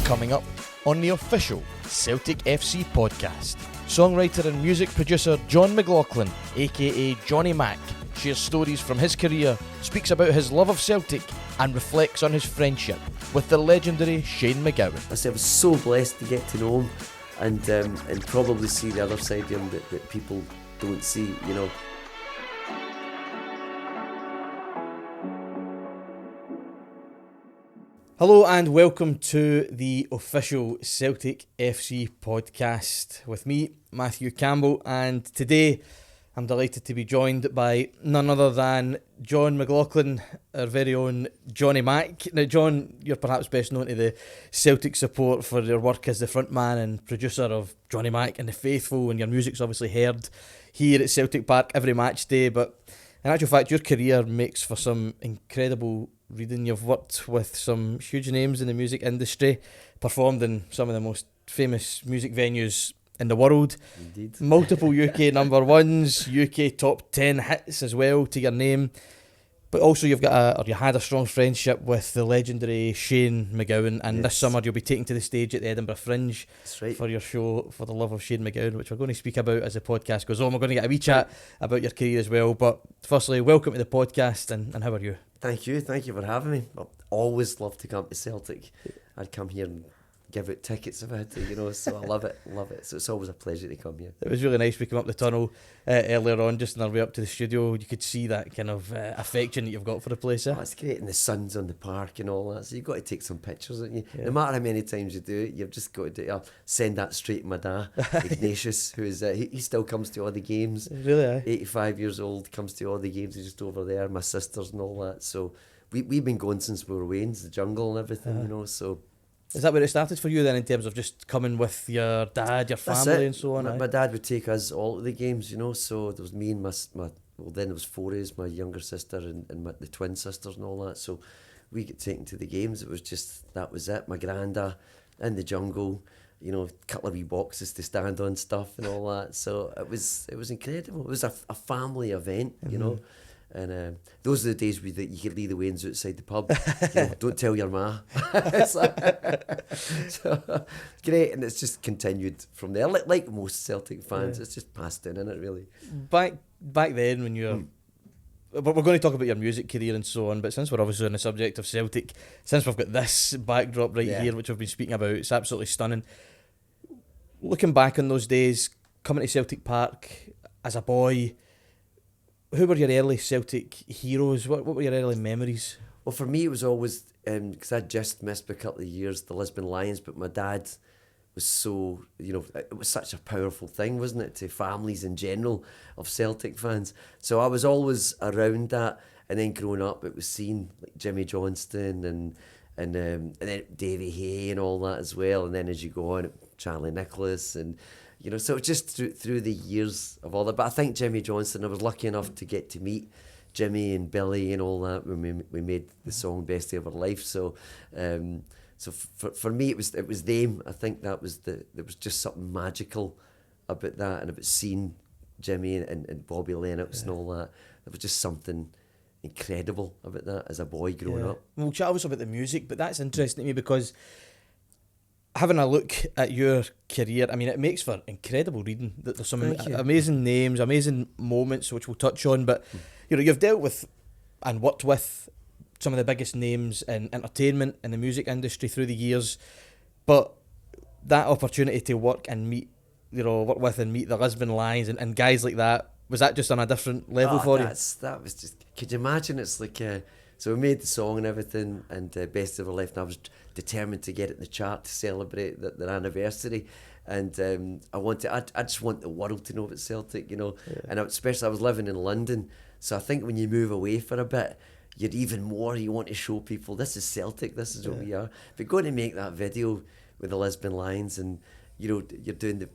Coming up on the official Celtic FC Podcast, songwriter and music producer John McLaughlin, aka Johnny Mac, shares stories from his career, speaks about his love of Celtic and reflects on his friendship with the legendary Shane MacGowan. I was so blessed to get to know him and probably see the other side of him that people don't see, you know. Hello and welcome to the official Celtic FC Podcast with me, Matthew Campbell, and today I'm delighted to be joined by none other than John McLaughlin, our very own Johnny Mac. Now John, you're perhaps best known to the Celtic support for your work as the frontman and producer of Johnny Mac and the Faithful, and your music's obviously heard here at Celtic Park every match day, but in actual fact your career makes for some incredible reading. You've worked with some huge names in the music industry, performed in some of the most famous music venues in the world. Indeed. Multiple UK number ones, UK top 10 hits as well to your name. But also you had a strong friendship with the legendary Shane MacGowan, and this summer you'll be taken to the stage at the Edinburgh Fringe. That's right. For your show For the Love of Shane MacGowan, which we're going to speak about as the podcast goes on. We're going to get a wee chat about your career as well. But firstly, welcome to the podcast, and how are you? Thank you for having me. I always love to come to Celtic. I'd come here and give out tickets if I had to, you know, so I love it. So it's always a pleasure to come here. It was really nice. We came up the tunnel earlier on, just on our way up to the studio. You could see that kind of affection that you've got for the place. Oh, it's great, and the sun's on the park and all that, so you've got to take some pictures, haven't you? No matter how many times you do it, you've just got to do it. I'll send that straight to my dad, Ignatius, who is he still comes to all the games. Really? 85 years old, comes to all the games. He's just over there, my sisters and all that. So we've been going since we were Wayne's, the jungle and everything, you know, so... Is that where it started for you then, in terms of just coming with your dad, your family and so on? My dad would take us all to the games, you know, so there was me and my well, then there was four of us, my younger sister and the twin sisters and all that, so we get taken to the games. It was just, that was it. My granda in the jungle, you know, a couple of wee boxes to stand on stuff and all that, so it was incredible. It was a family event, you know. And those are the days that you could leave the Waynes outside the pub. You know, don't tell your ma. So, great, and it's just continued from there. Like most Celtic fans, it's just passed down, isn't it, really? Back then when you were... But we're going to talk about your music career and so on, but since we're obviously on the subject of Celtic, since we've got this backdrop here, which we've been speaking about, it's absolutely stunning. Looking back on those days, coming to Celtic Park as a boy... Who were your early Celtic heroes? What were your early memories? Well, for me, it was always, because I just missed by a couple of years, the Lisbon Lions, but my dad was so, you know, it was such a powerful thing, wasn't it, to families in general of Celtic fans. So I was always around that, and then growing up, it was seen like Jimmy Johnston and then Davy Hay and all that as well. And then as you go on, Charlie Nicholas and... You know, so just through the years of all that. But I think Jimmy Johnston, I was lucky enough to get to meet Jimmy and Billy and all that when we made the song Best Day of Our Life. So for me, it was them. I think there was just something magical about that, and about seeing Jimmy and Bobby Lennox and all that. There was just something incredible about that as a boy growing up. We'll chat also about the music, but that's interesting to me because... Having a look at your career, I mean, it makes for incredible reading. There's some amazing names, amazing moments, which we'll touch on. But you know, you've dealt with and worked with some of the biggest names in entertainment and the music industry through the years. But that opportunity to work with and meet the Lisbon Lions and guys like that, was that just on a different level for you? That was just. Could you imagine? It's like. So we made the song and everything, and Best of Our Life, and I was determined to get it in the chart to celebrate their anniversary. And I just want the world to know about Celtic, you know. Yeah. And especially I was living in London, so I think when you move away for a bit, you want to show people this is Celtic, this is what we are. But going to make that video with the Lisbon Lions, and you know you're doing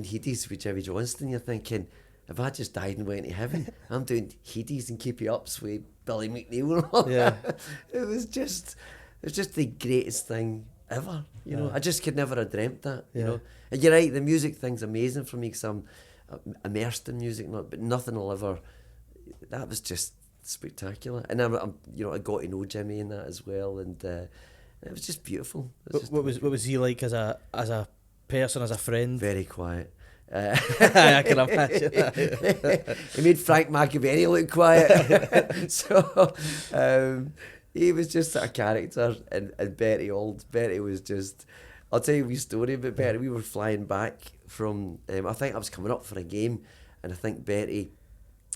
Headies with Jimmy Johnston, you're thinking, if I just died and went to heaven, I'm doing Headies and Keep You Ups with Billy McNeil and all that. It was just the greatest thing ever, you know. I just could never have dreamt that, you know. And you're right, the music thing's amazing for me because I'm immersed in music, but nothing will ever... That was just spectacular. And I'm you know, I got to know Jimmy and that as well, and It was just beautiful. What was he like as a person, as a friend? Very quiet. I can imagine. He made Frank McGowan look quiet. So he was just a character, and Bertie was just. I'll tell you a wee story about Bertie. We were flying back from. I think I was coming up for a game, and I think Bertie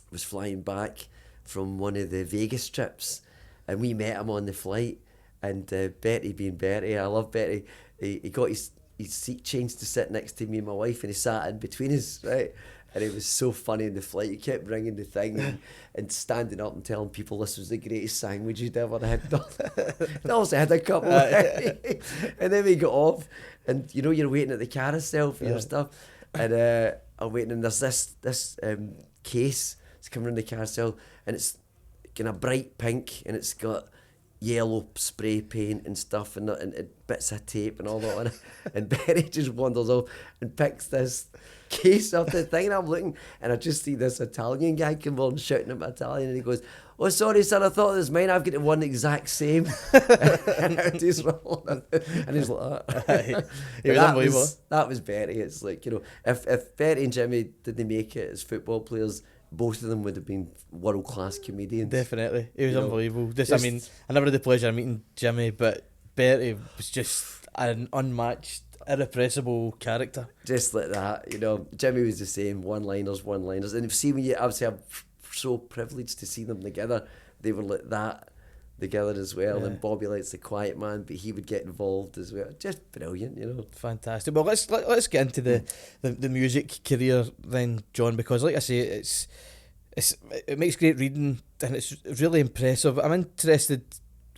was flying back from one of the Vegas trips, and we met him on the flight. And Bertie, being Bertie, I love Bertie. He got his seat changed to sit next to me and my wife, and he sat in between us, right? And it was so funny in the flight. He kept ringing the thing and standing up and telling people this was the greatest sandwich he'd ever had. They also had a couple. And then we got off, and you know, you're waiting at the carousel for your stuff, and I'm waiting, and there's this case. It's coming around the carousel, and it's kind of bright pink, and it's got yellow spray paint and stuff, and bits of tape and all that on it. And Bertie just wanders off and picks this case off the thing, and I'm looking, and I just see this Italian guy come on shouting at my Italian, and he goes, "Oh, sorry, sir, I thought it was mine. I've got one exact same." And he's rolling, and he's like, He was unbelievable. That was Bertie. It's like, you know, if Bertie and Jimmy didn't make it as football players, both of them would have been world-class comedians. Definitely. He was unbelievable. I mean, I never had the pleasure of meeting Jimmy, but Bertie was just an unmatched, irrepressible character. Just like that, you know. Jimmy was the same, one-liners. And see, I'm so privileged to see them together. They were like that together as well. And Bobby Light's the quiet man, but he would get involved as well. Just brilliant, you know. Fantastic. Well, let's get into the music career then, John, because like I say, it makes great reading and it's really impressive. I'm interested.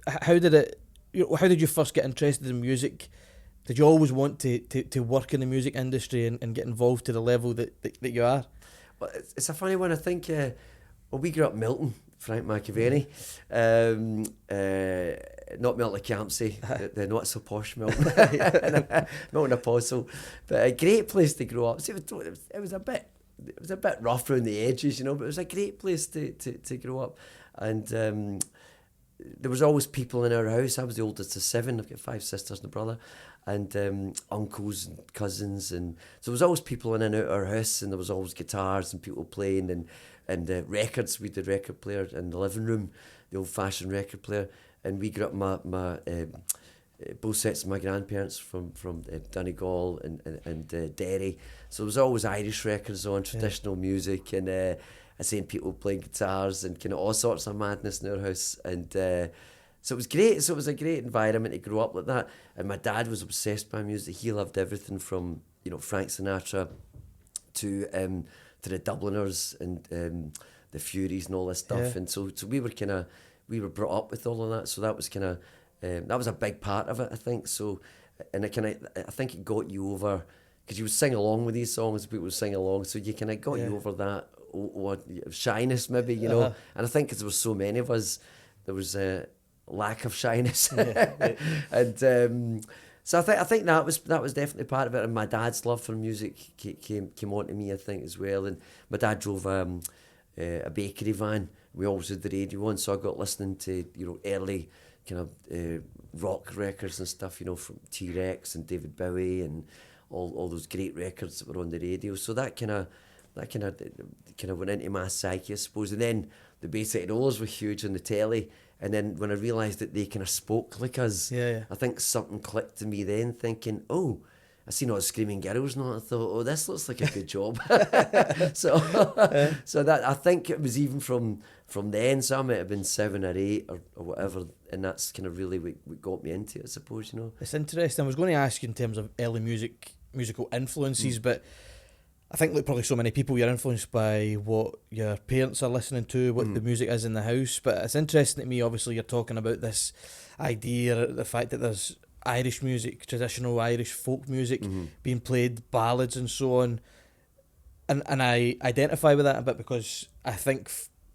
How did you first get interested in music? Did you always want to work in the music industry and get involved to the level that you are? Well, it's a funny one. I think. We grew up in Milton, Frank McAvaney. Not Milton Campsie, the not so posh Milton, Milton Apostle, but a great place to grow up. See, it was a bit rough around the edges, you know, but it was a great place to grow up, and there was always people in our house. I was the oldest of 7. I've got 5 sisters and a brother, and uncles and cousins, and so there was always people in and out our house, and there was always guitars and people playing and records. We did record player in the living room, the old-fashioned record player, and we grew up my both sets of my grandparents from Donegal and Derry, so there was always Irish records on, traditional music, and I seen people playing guitars and kind of all sorts of madness in our house, and so it was great. So it was a great environment to grow up like that. And my dad was obsessed by music. He loved everything from, you know, Frank Sinatra to the Dubliners and the Furies and all this stuff. And so we were brought up with all of that. So that was kind of that was a big part of it, I think. So, and I think it got you over, because you would sing along with these songs, people would sing along, so you kind of got you over that shyness maybe, you know. And I think because there were so many of us, there was a lack of shyness. And so I think that was definitely part of it. And my dad's love for music came on to me, I think, as well. And my dad drove a bakery van. We always had the radio on, so I got listening to, you know, early kind of rock records and stuff, you know, from T-Rex and David Bowie and all those great records that were on the radio. So that kind of went into my psyche, I suppose. And then the Bayside Rollers were huge on the telly. And then when I realised that they kind of spoke like us, I think something clicked to me then, thinking, oh, I seen all the screaming girls and all. I thought, oh, this looks like a good job. So that, I think it was even from then, so I might have been 7 or 8 or whatever, and that's kind of really what got me into it, I suppose, you know. It's interesting. I was going to ask you in terms of early musical influences, but I think, like probably so many people, you're influenced by what your parents are listening to, what the music is in the house. But it's interesting to me, obviously, you're talking about this idea, the fact that there's Irish music, traditional Irish folk music being played, ballads and so on. And I identify with that a bit, because I think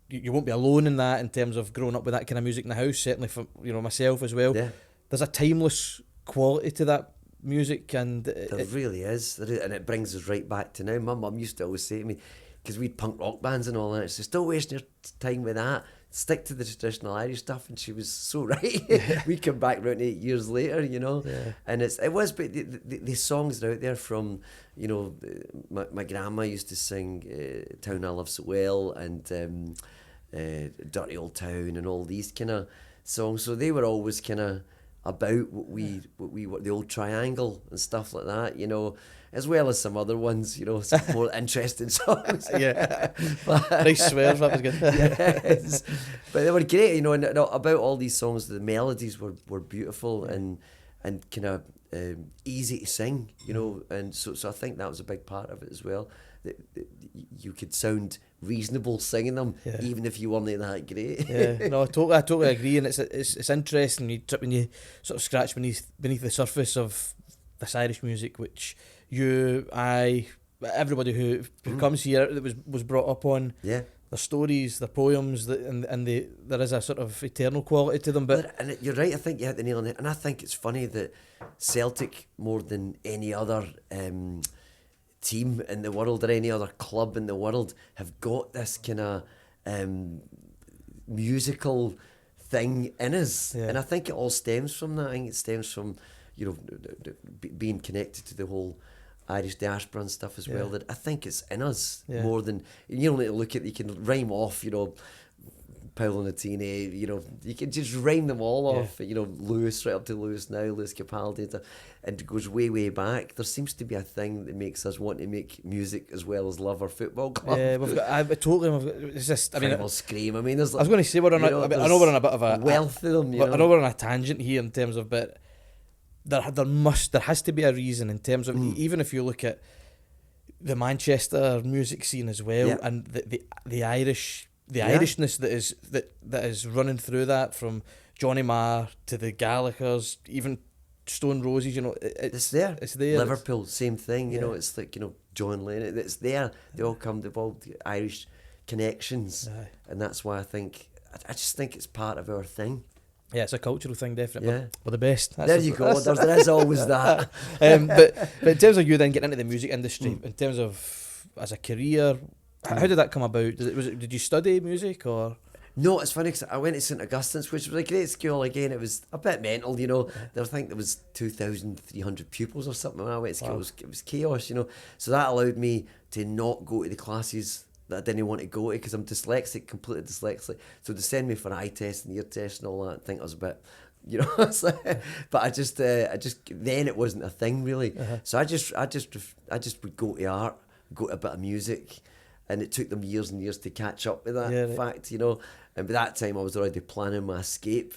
you won't be alone in that in terms of growing up with that kind of music in the house, certainly for, you know, myself as well. Yeah. There's a timeless quality to that music, and there really is, and it brings us right back to now. My mum used to always say to me, because we'd punk rock bands and all that, she's still wasting your time with that. stick to the traditional Irish stuff, and she was so right. We come back around 8 years later, and but the songs that are out there from, my grandma used to sing Town I Love So Well, and Dirty Old Town, and all these kind of songs. So they were always kind of about what the old triangle and stuff like that, as well as some other ones, some more interesting songs. Yeah. Nice swears, that was good. Yes. But they were great, and about all these songs, the melodies were beautiful and kind of easy to sing, and so I think that was a big part of it as well. That you could sound reasonable singing them, even if you weren't that great. Yeah, no, I totally agree, and it's interesting when you sort of scratch beneath the surface of this Irish music, which everybody who comes here that was brought up on. Yeah. Their stories, their poems, and there is a sort of eternal quality to them. But and you're right. I think you hit the nail on it, and I think it's funny that Celtic, more than any other team in the world or any other club in the world, have got this kind of musical thing in us, and I think it all stems from that. I think it stems from being connected to the whole Irish diaspora and stuff as well. That I think it's in us more than you don't need to look at. You can rhyme off, Paolo Nutini, you can just rhyme them all off. Lewis, right up to Lewis now, Lewis Capaldi, and it goes way, way back. There seems to be a thing that makes us want to make music as well as love our football club. Yeah, we've got. It's just. Scream. I mean, there's. I was going to say we're on. I know we're on a bit of a wealth of them. I know we're on a tangent here in terms of, but there has to be a reason in terms of even if you look at the Manchester music scene as well, and the Irish. The Irishness that is running through that, from Johnny Marr to the Gallaghers, even Stone Roses, it's there. It's there. Liverpool, same thing. It's like John Lennon. It's there. They all come. They've all the Irish connections, and that's why I just think it's part of our thing. Yeah, it's a cultural thing, definitely. Yeah. We're the best. There you go. There is always that. But in terms of you then getting into the music industry, in terms of as a career. How did that come about? Did you study music or? No, it's funny because I went to St Augustine's, which was a great school. Again, it was a bit mental, I think there was 2,300 pupils or something when I went to school. Wow. It was chaos, So that allowed me to not go to the classes that I didn't want to go to because I'm dyslexic, completely dyslexic. So to send me for eye tests and ear tests and all that, I think I was a bit. But I just then it wasn't a thing really. So I just would go to art, go to a bit of music. And it took them years and years to catch up with that fact, And by that time, I was already planning my escape,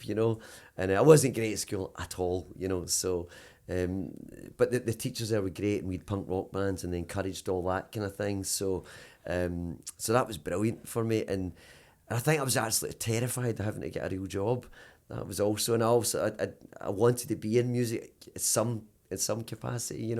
And I wasn't great at school at all, So, but the teachers there were great, and we had punk rock bands, and they encouraged all that kind of thing. So, so that was brilliant for me. And I think I was actually terrified of having to get a real job. That was also, and I wanted to be in music in some capacity,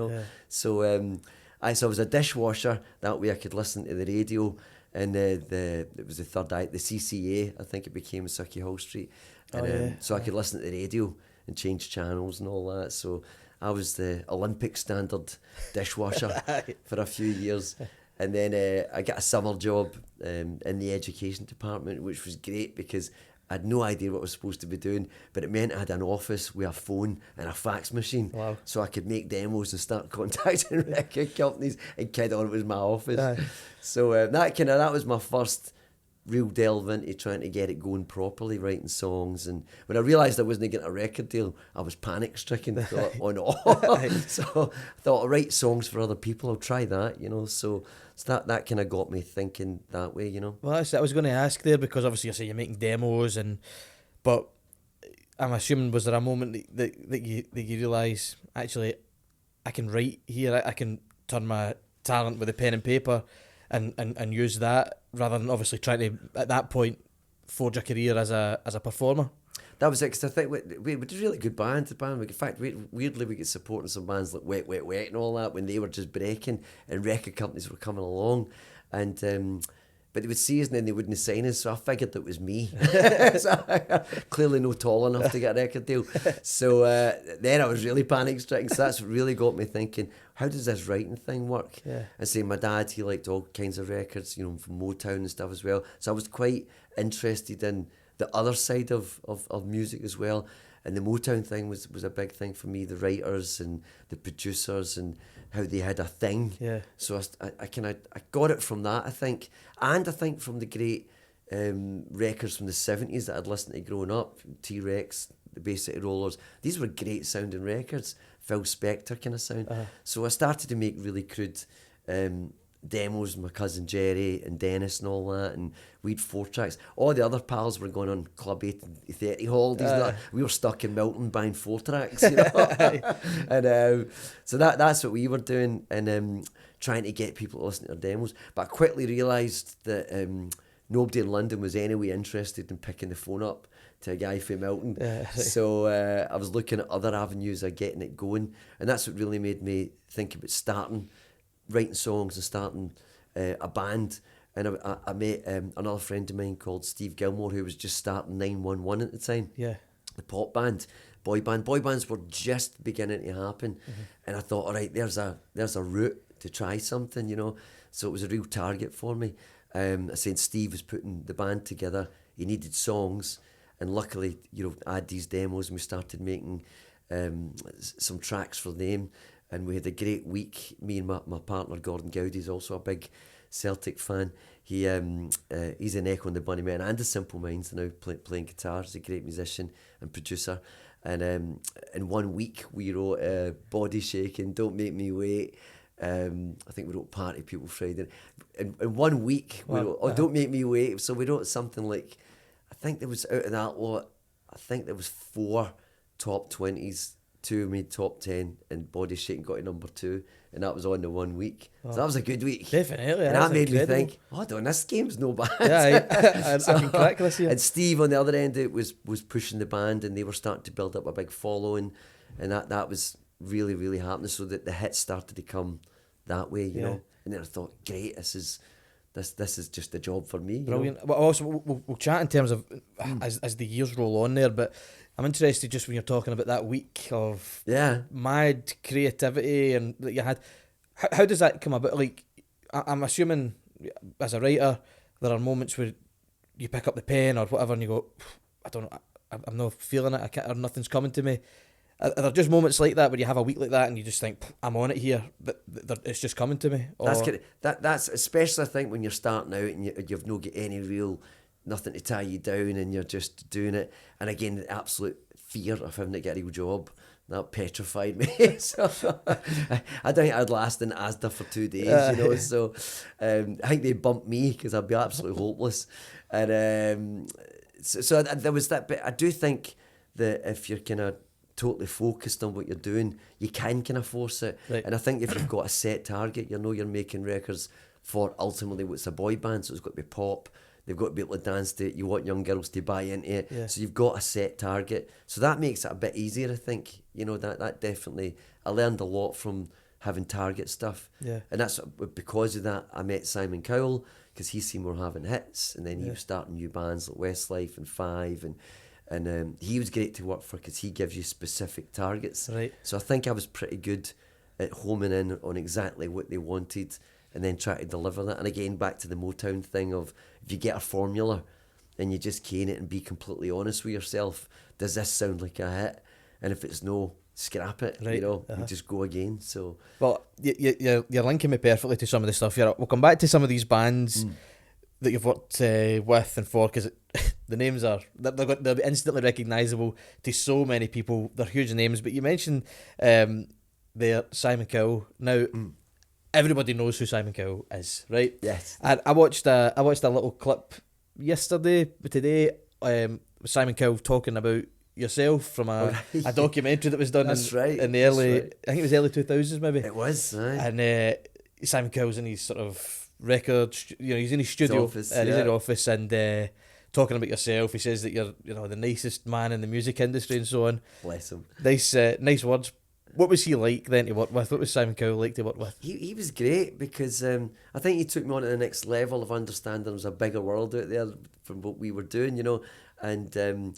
So. So I was a dishwasher. That way I could listen to the radio, and it was the third eye, the CCA, I think it became Sucky Hall Street, and so I could listen to the radio and change channels and all that. So I was the Olympic standard dishwasher for a few years, and then I got a summer job in the education department, which was great because I had no idea what I was supposed to be doing, but it meant I had an office with a phone and a fax machine. Wow. So I could make demos and start contacting record companies and kid on it was my office. So that was my first real delve into trying to get it going properly, writing songs. And when I realised I wasn't getting a record deal, I was panic stricken. Thought, oh no. So I thought, I'll write songs for other people, I'll try that, So that kind of got me thinking that way, Well, that's I was going to ask there, because obviously you say you're making demos, but I'm assuming, was there a moment that you realise, actually, I can write here, I can turn my talent with a pen and paper and use that, rather than obviously trying to, at that point, forge a career as a performer? That was it, because I think we did a really good band. In fact, weirdly, we get supporting some bands like Wet, Wet, Wet and all that when they were just breaking and record companies were coming along. And but they would see us and then they wouldn't sign us, so I figured it was me. So, clearly no tall enough to get a record deal. So then I was really panic stricken. So that's what really got me thinking, how does this writing thing work? Yeah. And say my dad, he liked all kinds of records, from Motown and stuff as well. So I was quite interested in the other side of music as well. And the Motown thing was a big thing for me, the writers and the producers and how they had a thing. Yeah. So I got it from that, I think. And I think from the great records from the 70s that I'd listened to growing up, T-Rex, the Bay City Rollers. These were great sounding records, Phil Spector kind of sound. So I started to make really crude demos with my cousin Jerry and Dennis and all that, and we'd 4-tracks. All the other pals were going on Club 8 and 30 holidays. We were stuck in Milton buying 4-tracks, and so that's what we were doing, and trying to get people to listen to our demos. But I quickly realised that nobody in London was anyway interested in picking the phone up to a guy from Milton. So I was looking at other avenues of getting it going, and that's what really made me think about writing songs and starting a band. And I met another friend of mine called Steve Gilmore, who was just starting 911 at the time. Yeah. The pop band, boy band. Boy bands were just beginning to happen. And I thought, all right, there's a route to try something, So it was a real target for me. I said Steve was putting the band together. He needed songs. And luckily, I had these demos and we started making some tracks for them. And we had a great week. Me and my partner Gordon Gowdy's also a big Celtic fan. He's in Echo and the Bunnymen and the Simple Minds now, playing guitar. He's a great musician and producer. And in 1 week we wrote Body Shaking, Don't Make Me Wait. I think we wrote Party People Friday. In 1 week we wrote Don't Make Me Wait. So we wrote something like, I think there was out of that lot, I think there was 4 top 20s. 2 made top 10 and Body Shaking got to number 2, and that was on the 1 week. So that was a good week. Definitely. And that made me think, hold on, this game's no bad. Yeah, I can crack this year. And Steve on the other end it was pushing the band, and they were starting to build up a big following, and that was really, really happening, so that the hits started to come that way, you know. And then I thought, great, this is just a job for me. Brilliant. But also we'll chat in terms of as the years roll on there, but I'm interested just when you're talking about that week of mad creativity and that you had. How does that come about? Like, I'm assuming as a writer, there are moments where you pick up the pen or whatever and you go, I don't know, I'm not feeling it, I can't, or nothing's coming to me. Are there just moments like that where you have a week like that and you just think, I'm on it here, but it's just coming to me? Or... That's especially, I think, when you're starting out and you've not got any real, nothing to tie you down and you're just doing it. And again, the absolute fear of having to get a real job, that petrified me. So I don't think I'd last in Asda for 2 days, So I think they bumped me because I'd be absolutely hopeless. And so there was that bit. I do think that if you're kind of totally focused on what you're doing, you can kind of force it. Right. And I think if you've got a set target, you're making records for ultimately what's a boy band, so it's got to be pop. They've got to be able to dance to it. You want young girls to buy into it. Yeah. So you've got a set target. So that makes it a bit easier, I think. That definitely, I learned a lot from having target stuff. Yeah. And that's because of that, I met Simon Cowell, because he seen more having hits, and then he was starting new bands like Westlife and Five, and he was great to work for because he gives you specific targets. Right. So I think I was pretty good at homing in on exactly what they wanted and then try to deliver that. And again, back to the Motown thing of, if you get a formula and you just cane it and be completely honest with yourself, does this sound like a hit? And if it's no, scrap it, and just go again. So, well, you're linking me perfectly to some of the stuff here. We'll come back to some of these bands that you've worked with and for, because the names they're instantly recognisable to so many people. They're huge names. But you mentioned there Simon Cowell. Now, everybody knows who Simon Cowell is, right? Yes. And I watched a little clip today, with Simon Cowell talking about yourself from a documentary that was done in the early, I think it was early 2000s maybe. It was, and Simon Cowell's in his sort of record, he's in his studio, he's in the office, and talking about yourself. He says that you're, the nicest man in the music industry and so on. Bless him. Nice words. what was he like then to work with? What was Simon Cowell like to work with? He was great because I think he took me on to the next level of understanding there was a bigger world out there from what we were doing, and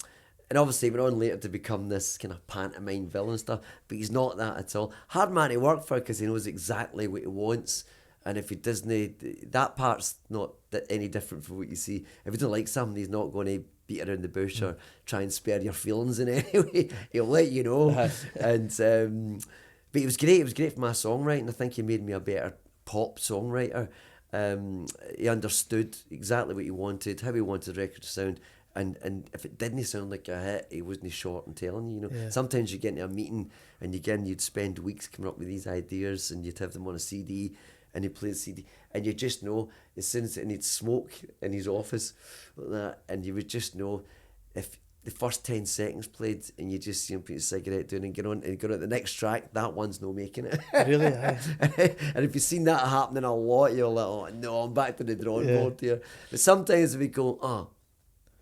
obviously went on later to become this kind of pantomime villain and stuff, but he's not that at all. Hard man to work for because he knows exactly what he wants, and if he doesn't, that part's not any different from what you see. If he doesn't like something, he's not going to beat around the bush or try and spare your feelings in any way. He'll let you know. And but it was great. It was great for my songwriting. I think he made me a better pop songwriter. He understood exactly what he wanted, how he wanted the record to sound. And if it didn't sound like a hit, he wasn't short and telling you. Sometimes you get into a meeting and you'd spend weeks coming up with these ideas, and you'd have them on a CD, and he'd play the CD, and you just know as soon as and he'd smoke in his office like that, and you would just know if the first 10 seconds played and you just see him put his cigarette down and get on the next track, that one's no making it. Really? And if you've seen that happening a lot, you're like, oh no, I'm back to the drawing board here. But sometimes we go, oh,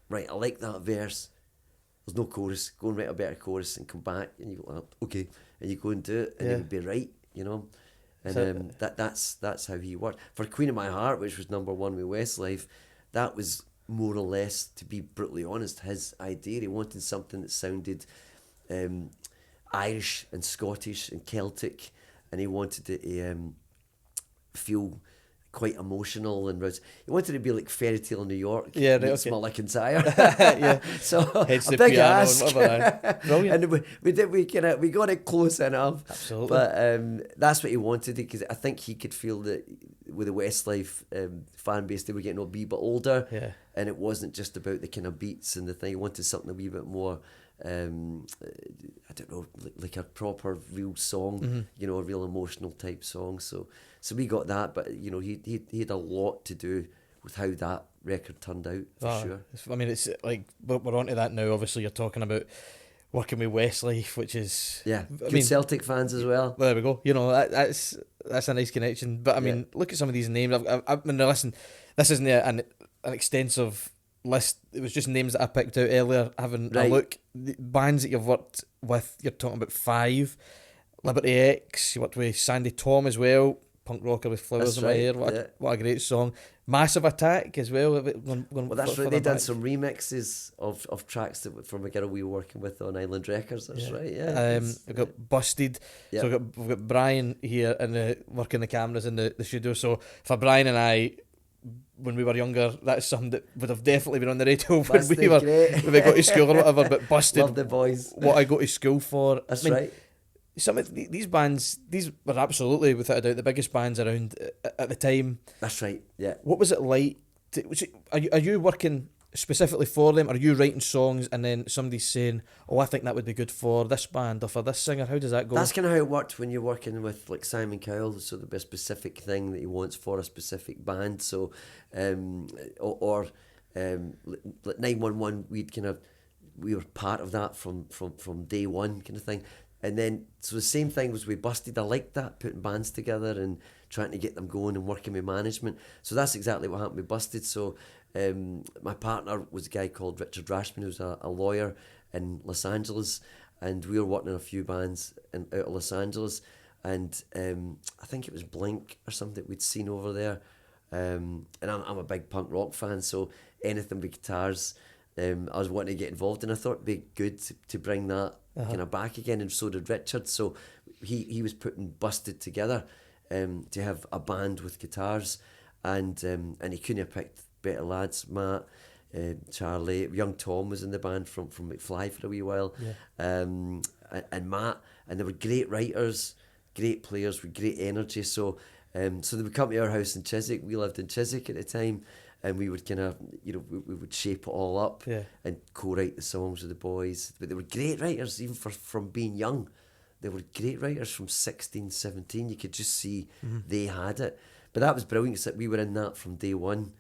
right, I like that verse. There's no chorus. Go and write a better chorus and come back. And you go, oh, okay. And you go and do it, and it would be right, And that's how he worked. For Queen of My Heart, which was number 1 with Westlife, that was more or less, to be brutally honest, his idea. He wanted something that sounded Irish and Scottish and Celtic, and he wanted it to feel quite emotional, and he wanted to be like Fairy Tale in New York. Yeah, right, okay. McIntyre. Yeah. So Heads a big ask. Brilliant. And we got it close enough. Absolutely. But that's what he wanted, because I think he could feel that with the Westlife fan base, they were getting a wee bit older. Yeah. And it wasn't just about the kind of beats and the thing. He wanted something a wee bit more, I don't know, like a proper real song, a real emotional type song. So we got that, but he had a lot to do with how that record turned out, for sure. I mean, it's like we're onto that now. Obviously, you're talking about working with Westlife, which is good Celtic fans as well. There we go. That's a nice connection. But I mean, look at some of these names. I mean, listen, this isn't an extensive list. It was just names that I picked out earlier. Having a look, the bands that you've worked with, you're talking about 5. Liberty X. You worked with Sandy Tom as well. Punk rocker with Flowers in My Hair. What a great song. Massive Attack as well. That's right. They done some remixes of tracks from a girl we were working with on Island Records. That's right. Yeah. We've got Busted. Yeah. So we've got Brian here working the cameras in the studio. So for Brian and I, when we were younger, that's something that would have definitely been on the radio when we go to school or whatever. But Busted, love the boys. What I go to school for. That's right. Some of these bands, these were absolutely, without a doubt, the biggest bands around at the time. That's right, yeah. What was it like? Are you working specifically for them? Are you writing songs and then somebody's saying, oh, I think that would be good for this band or for this singer? How does that go? That's kind of how it worked when you're working with like Simon Cowell. So there'll be a specific thing that he wants for a specific band. So, like 911, we were part of that from day one kind of thing. And then, so the same thing was with Busted. I liked that, putting bands together and trying to get them going and working with management. So that's exactly what happened with Busted. So my partner was a guy called Richard Rashman, who's a lawyer in Los Angeles. And we were working on a few bands out of Los Angeles. And I think it was Blink or something that we'd seen over there. And I'm a big punk rock fan, so anything with guitars, I was wanting to get involved in. I thought it'd be good to bring that kind of back again, and so did Richard. So he was putting Busted together to have a band with guitars, and he couldn't have picked better lads. Matt, Charlie, young Tom was in the band from McFly for a wee while, and Matt, and they were great writers, great players with great energy. So they would come to our house in Chiswick. We lived in Chiswick at the time. And we would kind of, we would shape it all up and co-write the songs with the boys. But they were great writers, even from being young. They were great writers from 16, 17. You could just see they had it. But that was brilliant. It's like we were in that from day one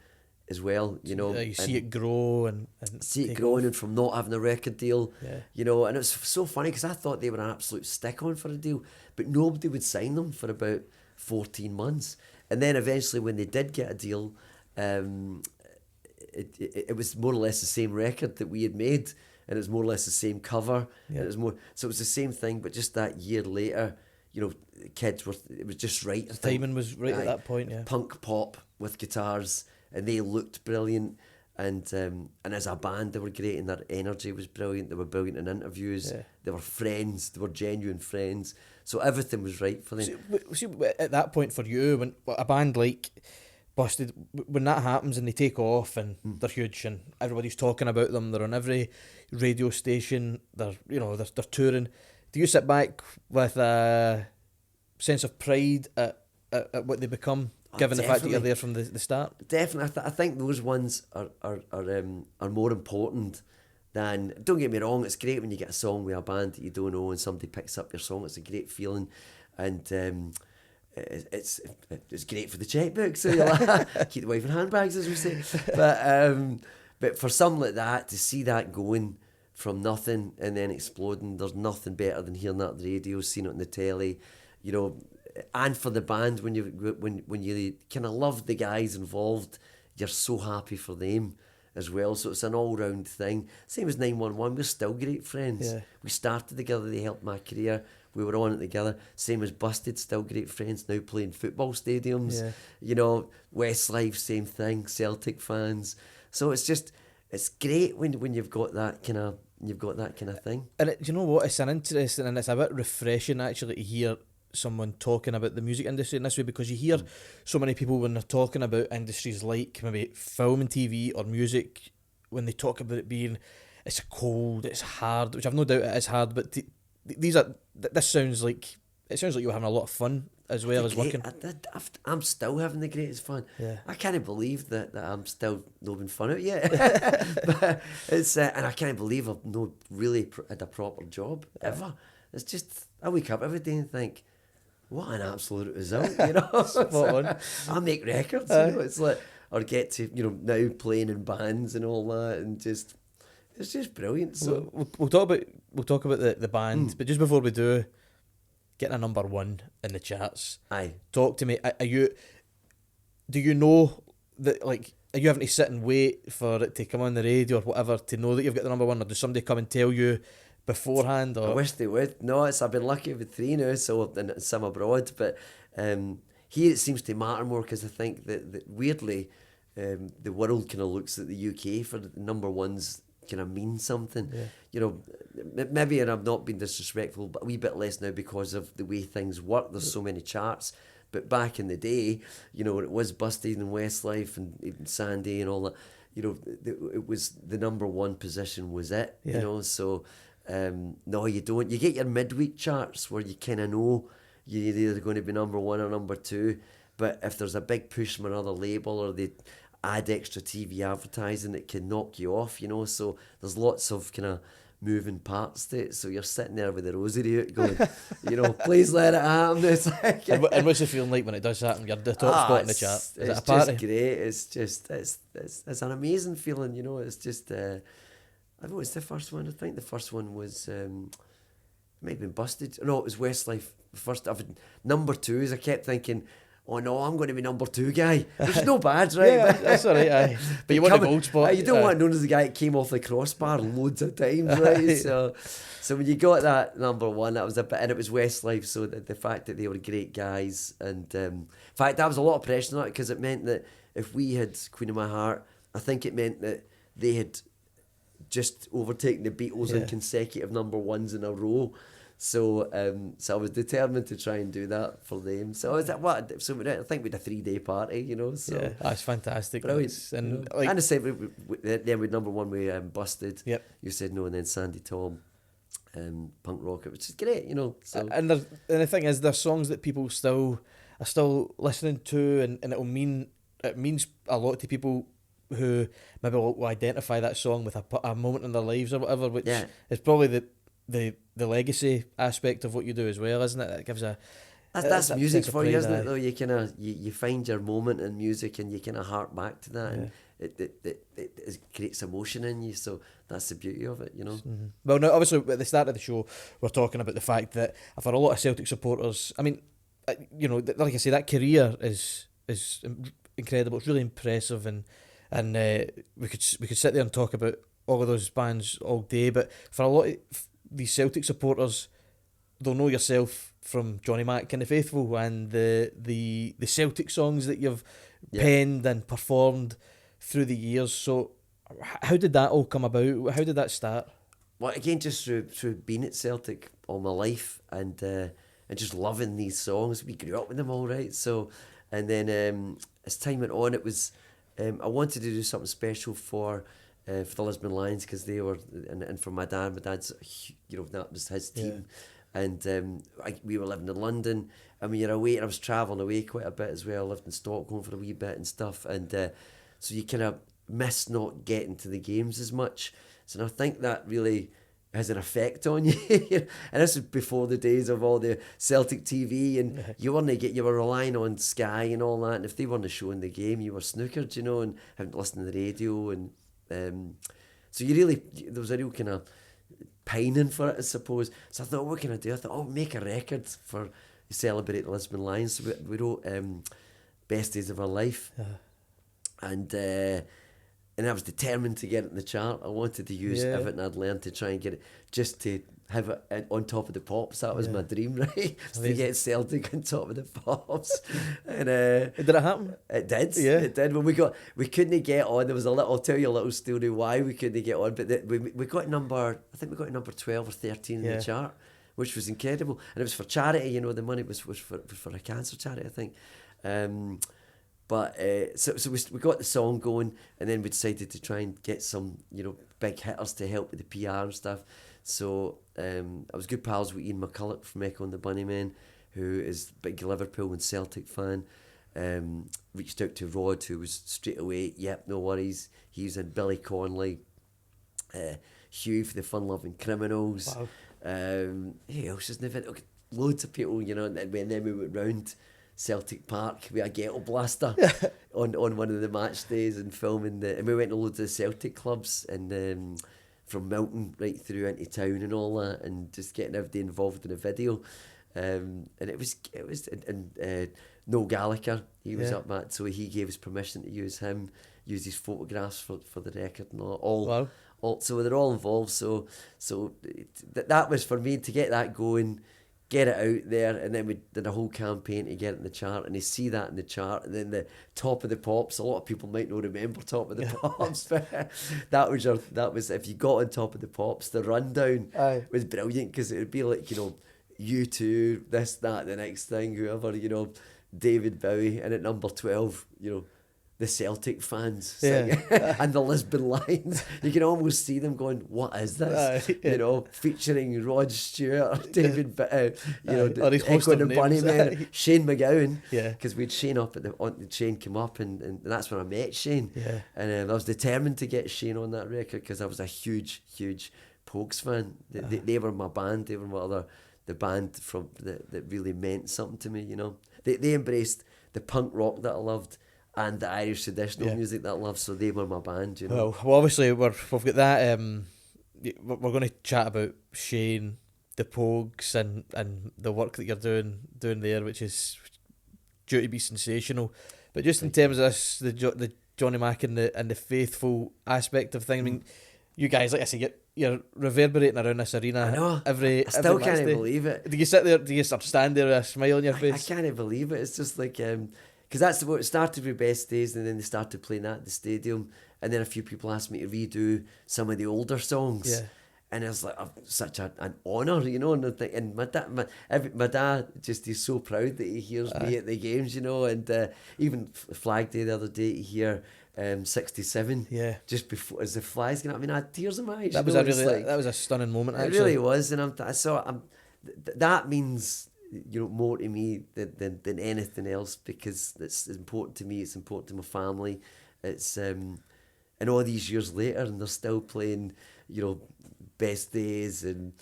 as well, You see it grow and see it growing, and from not having a record deal, and it was so funny because I thought they were an absolute stick-on for a deal, but nobody would sign them for about 14 months. And then eventually when they did get a deal, it was more or less the same record that we had made, and it was more or less the same cover. Yeah. And so it was the same thing, but just that year later, you know, kids were, it was just right. The timing was right at that point, yeah. Punk pop with guitars, and they looked brilliant. And as a band, they were great, and their energy was brilliant. They were brilliant in interviews. Yeah. They were friends. They were genuine friends. So everything was right for them. See, at that point for you, when a band like Busted, when that happens and they take off and they're huge and everybody's talking about them, they're on every radio station, they're touring. Do you sit back with a sense of pride at what they become? Given the fact that you're there from the start? Definitely. I think those ones are more important than... Don't get me wrong, it's great when you get a song with a band that you don't know and somebody picks up your song. It's a great feeling. And it's great for the checkbook. So you'll keep the wife in handbags, as we say. But for something like that, to see that going from nothing and then exploding, there's nothing better than hearing that on the radio, seeing it on the telly, you know. And for the band, when you kind of love the guys involved, you're so happy for them as well. So it's an all-round thing. Same as 911, we're still great friends. Yeah. We started together, they helped my career. We were on it together. Same as Busted, still great friends, now playing football stadiums. Yeah. You know, Westlife, same thing, Celtic fans. So it's great when you've got that kind of thing. And you know what? It's an interesting and it's a bit refreshing actually to hear someone talking about the music industry in this way, because you hear so many people when they're talking about industries like maybe film and TV or music, when they talk about it being it's cold, it's hard, which I've no doubt it is hard, but this sounds like you're having a lot of fun as well as working. I'm still having the greatest fun. Yeah. I can't believe that I'm still not having fun out yet. But it's and I can't believe I've not really had a proper job ever. It's just I wake up every day and think, what an absolute result, you know. Spot on. I make records, you know. It's like, or get to, you know, now playing in bands and all that, and just it's just brilliant. So we'll talk about the band, but just before we do, getting a number one in the charts. Aye. Talk to me. Do you know that, like, are you having to sit and wait for it to come on the radio or whatever to know that you've got the number one, or does somebody come and tell you beforehand? Or? I wish they would. No, I've been lucky with 3 now, so and some abroad. But here it seems to matter more, because I think that weirdly the world kind of looks at the UK for the number ones kind of mean something. Yeah. You know, maybe, and I've not been disrespectful, but a wee bit less now because of the way things work. There's so many charts. But back in the day, you know, it was Busted and Westlife and even Sandy and all that. You know, it was the number one position was it. Yeah. You know, so. No, you don't. You get your midweek charts where you kind of know you're either going to be number one or number two. But if there's a big push from another label or they add extra TV advertising, it can knock you off, you know. So there's lots of kind of moving parts to it. So you're sitting there with the rosary out going, you know, please let it happen. It's like, and what's it feeling like when it does happen? You're the top spot in the chart. Is it a party? It's just great. It's an amazing feeling, you know. It's just... I don't know, it's the first one. I think the first one was it might have been Busted. No, it was Westlife. The first, number 2 is I kept thinking, oh no, I'm going to be number 2 guy. Which is no bad, right? Yeah, that's all right, aye. But you want a gold spot. You don't want known as the guy that came off the crossbar loads of times, right? So when you got that number 1, that was a bit, and it was Westlife, so the fact that they were great guys, and in fact, that was a lot of pressure on it, because it meant that if we had Queen of My Heart, I think it meant that they had just overtaking the Beatles in consecutive number 1s in a row. So I was determined to try and do that for them. So I was like, what? So I think we had a 3-day party, you know. So yeah, that's fantastic. Brilliant. And you know, I said then with number 1 we Busted. Yep. You said no, and then Sandy Tom, Punk Rocket, which is great, you know. So and the thing is, there's songs that people are still listening to, and it means a lot to people who maybe will identify that song with a moment in their lives or whatever, which is probably the legacy aspect of what you do as well, isn't it? It gives that's music for you, isn't it? Though you find your moment in music and you kind of hark back to that, and it creates emotion in you. So that's the beauty of it, you know. Mm-hmm. Well, now obviously at the start of the show, we're talking about the fact that for a lot of Celtic supporters, I mean, you know, like I say, that career is incredible. It's really impressive, and we could sit there and talk about all of those bands all day, but for a lot of these Celtic supporters, they'll know yourself from Johnny Mac and the Faithful and the Celtic songs that you've penned and performed through the years. So how did that all come about? How did that start? Well, again, just through being at Celtic all my life and just loving these songs. We grew up with them all, right? So, and then as time went on, it was I wanted to do something special for the Lisbon Lions, because they were, and for my dad. My dad's, that was his team. And we were living in London, and when you're away, and I was travelling away quite a bit as well. I lived in Stockholm for a wee bit and stuff, and so you kind of miss not getting to the games as much. So I think that really has an effect on you. And this was before the days of all the Celtic TV, and you were relying on Sky and all that, and if they weren't showing the game, you were snookered, and having to listen to the radio, and so there was a real kind of pining for it, I suppose. So I thought, what can I do? I thought, make a record for celebrate the Lisbon Lions. So we wrote Best Days of Our Life, and I was determined to get it in the chart. I wanted to use everything I'd learned to try and get it, just to have it on top of the pops. That was my dream, right? To get Celtic on top of the pops. And did it happen? It did. Yeah. It did. When we couldn't get on. There was I'll tell you a little story why we couldn't get on. But we got number 12 or 13 in the chart, which was incredible. And it was for charity. The money was for a cancer charity, I think. But so we got the song going, and then we decided to try and get some big hitters to help with the PR and stuff. So I was good pals with Ian McCulloch from Echo and the Bunnymen, who is a big Liverpool and Celtic fan. Reached out to Rod, who was straight away, no worries. He was in Billy Connolly, Hugh for the Fun Loving Criminals. Wow. Who else is in the event? Loads of people, and then we went round Celtic Park with a ghetto blaster on one of the match days and filming and we went to loads of Celtic clubs and from Milton right through into town and all that, and just getting everybody involved in a video, and it was Noel Gallagher, he was up that, so he gave us permission to use his photographs for the record and all. Wow. So they're all involved, so that was for me to get that going, get it out there, and then we did a whole campaign to get it in the chart, and they see that in the chart, and then the Top of the Pops, a lot of people might not remember Top of the Pops, but that was if you got on Top of the Pops, the rundown was brilliant, because it would be like, U2, this, that, the next thing, whoever, David Bowie, and at number 12, the Celtic fans singing, and the Lisbon Lions. You can almost see them going, "What is this?" Featuring Rod Stewart, David, Echo and the Bunnymen, Shane MacGowan. Because we'd Shane up Shane came up, and that's when I met Shane. And I was determined to get Shane on that record because I was a huge Pogues fan. They were my band. They were the band from that really meant something to me. They embraced the punk rock that I loved and the Irish traditional music that I love, so they were my band, Well, obviously we've got that. We're going to chat about Shane, the Pogues, and the work that you're doing there, which is due to be sensational. But just in terms of this, the Johnny Mac and the faithful aspect of things, I mean, you guys, like I say, you're reverberating around this arena. I know. I still can't believe it. Do you sit there? Do you stand there with a smile on your face? I can't believe it. It's just like because that's what it started with Best Days, and then they started playing that at the stadium, and then a few people asked me to redo some of the older songs, and it was like such an honour, and my dad just is so proud that he hears me at the games, and even Flag Day the other day to hear 67 just before as the flags going up, I mean I had tears in my eyes. That was a stunning moment, actually. It really was, and that means more to me than anything else, because it's important to me, it's important to my family, it's and all these years later, and they're still playing Best Days and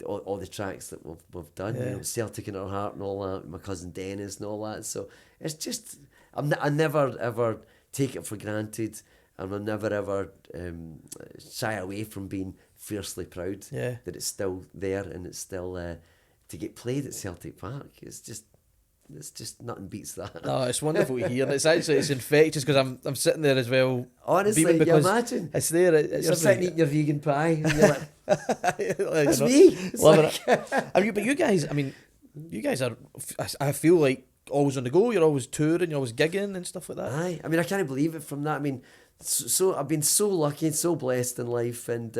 all the tracks that we've done, Celtic in Our Heart and all that, my cousin Dennis and all that. So it's just I never ever take it for granted, and I'll never ever shy away from being fiercely proud that it's still there, and it's still to get played at Celtic Park. It's just it's just nothing beats that. No, it's wonderful to hear. And it's infectious because I'm sitting there as well. Honestly, even you because imagine it's there. It's you're sitting eating your vegan pie, and you're like, that's me. It's loving it. But you guys, I mean, you guys are. I feel like always on the go. You're always touring. You're always gigging and stuff like that. Aye, I mean, I can't believe it from that. I mean, so I've been so lucky and so blessed in life, and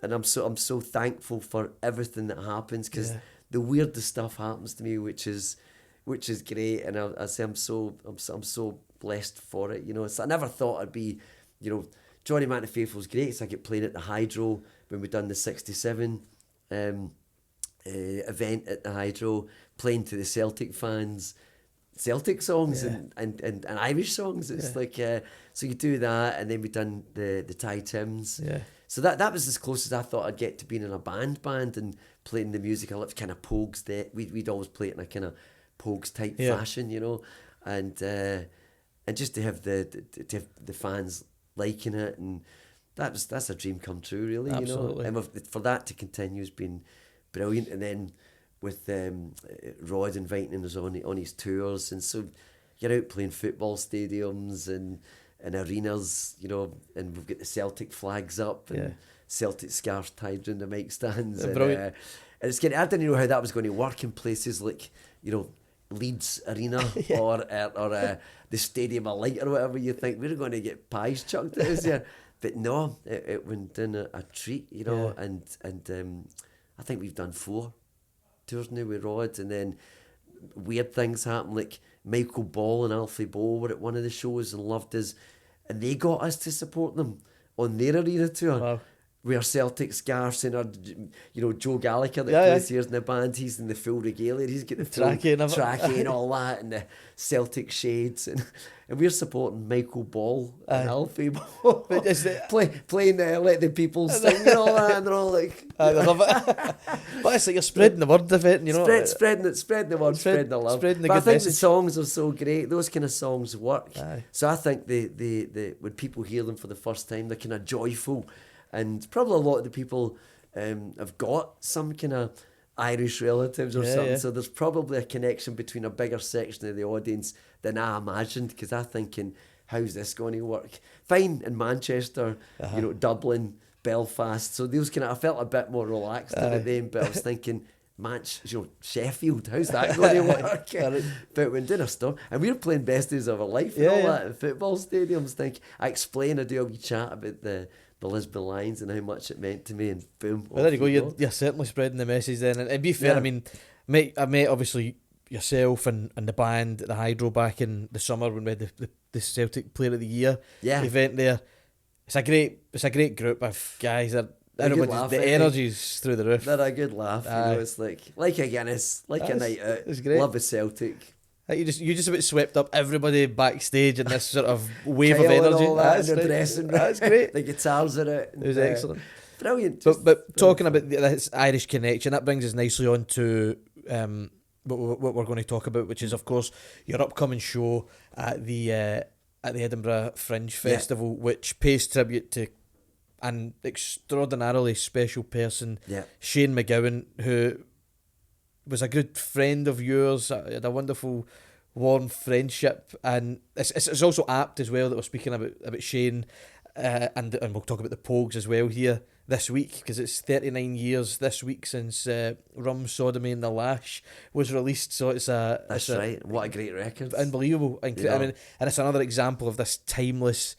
I'm so thankful for everything that happens, because the weirdest stuff happens to me, which is great, and I say I'm so blessed for it. You know, I never thought I'd be, you know, Johnny Man the Faithful's great. So I get playing at the Hydro when we done the 67 event at the Hydro, playing to the Celtic fans, Celtic songs and Irish songs. It's like so you do that, and then we done the Thai Tims. Yeah. So that was as close as I thought I'd get to being in a band and playing the music. I loved kind of Pogues. We'd always play it in a kind of Pogues type fashion, you know, and just to have the fans liking it, and that's a dream come true, really. Absolutely. You know, and for that to continue has been brilliant. And then with Rod inviting us on his tours, and so you're out playing football stadiums and arenas, you know, and we've got the Celtic flags up and Celtic scarves tied around the mic stands. And it's getting, I didn't know how that was going to work in places like, you know, Leeds Arena or the Stadium of Light or whatever. You think we're going to get pies chucked at us there, but no, it went in a treat, you know. And I think we've done 4 tours now with Rod, and then weird things happen, like Michael Ball and Alfie Bow were at one of the shows and loved us, and they got us to support them on their arena tour. Wow. We are Celtic scarves, and our, you know, Joe Gallagher that plays here in the band, he's in the full regalia, he's got the full trackie and all that, and the Celtic shades, and we're supporting Michael Ball and Alfie Ball playing Let the People Sing and all that, and they're all like, I love it. But it's like you're spreading the word of it, and you know, spreading the word, spreading the love. Spreading the but good I think message. the songs are so great; those kind of songs work. Aye. So I think the when people hear them for the first time, they're kind of joyful. And probably a lot of the people have got some kind of Irish relatives or something. Yeah. So there's probably a connection between a bigger section of the audience than I imagined, because I'm thinking, how's this going to work? Fine in Manchester, you know, Dublin, Belfast. So those I felt a bit more relaxed in it then, but I was thinking, Sheffield, how's that going to work? But when doing a storm, and we were playing Best Days of Our Life and all that in football stadiums. I do a wee chat about the Lisbon Lions and how much it meant to me, and boom. Well, there you go. You're certainly spreading the message then. And to be fair, I mean, I met obviously yourself and the band at the Hydro back in the summer when we had the Celtic Player of the Year event there. It's a great group of guys. The energy's through the roof. They're a good laugh. You know, it's like a Guinness, a night out. It's great. Love a Celtic. You just about swept up everybody backstage in this sort of wave of energy. And all that in their dressing room. That's great. The guitars are out. It was excellent. Brilliant. But talking about this Irish connection, that brings us nicely on to what we're going to talk about, which is, of course, your upcoming show at the Edinburgh Fringe Festival, which pays tribute to an extraordinarily special person, Shane MacGowan, who was a good friend of yours, had a wonderful, warm friendship, and it's also apt as well that we're speaking about Shane, and we'll talk about the Pogues as well here this week, because it's 39 years this week since Rum, Sodomy and the Lash was released, so that's right. What a great record. Unbelievable. I mean, and it's another example of this timeless,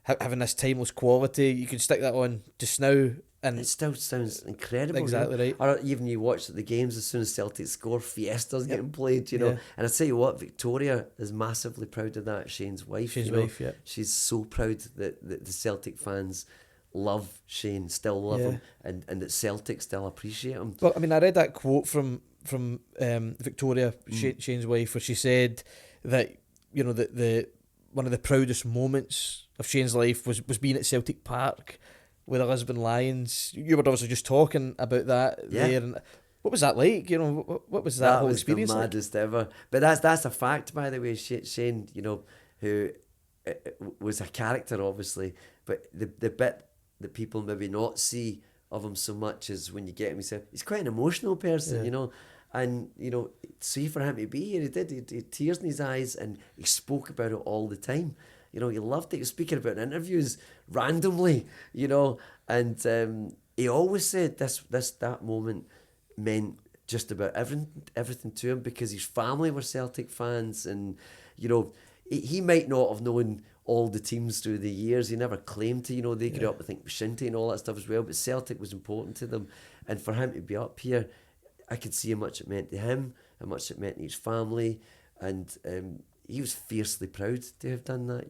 having this timeless quality. You could stick that on just now, and it still sounds incredible. Exactly right. Or even you watch the games, as soon as Celtic score, Fiesta's getting played, you know. And I tell you what, Victoria is massively proud of that. Shane's wife. She's so proud that the Celtic fans love Shane, still love him, and that Celtic still appreciate him. Well, I mean, I read that quote from Victoria, Shane's wife, where she said that, you know, that the one of the proudest moments of Shane's life was being at Celtic Park with the Lisbon Lions. You were obviously just talking about that there. And what was that like? You know, what was that whole experience like? That was the maddest ever. But that's a fact, by the way. Shane, you know, who was a character, obviously, but the bit that people maybe not see of him so much is when you get him, he's quite an emotional person, you know, And, see for him to be here, he did. He had tears in his eyes, and he spoke about it all the time. He loved it. He was speaking about it in interviews randomly, and he always said that moment meant just about everything to him, because his family were Celtic fans, and, he might not have known all the teams through the years. He never claimed to, they grew up, I think, with Shinty and all that stuff as well, but Celtic was important to them. And for him to be up here, I could see how much it meant to him, how much it meant to his family, and he was fiercely proud to have done that,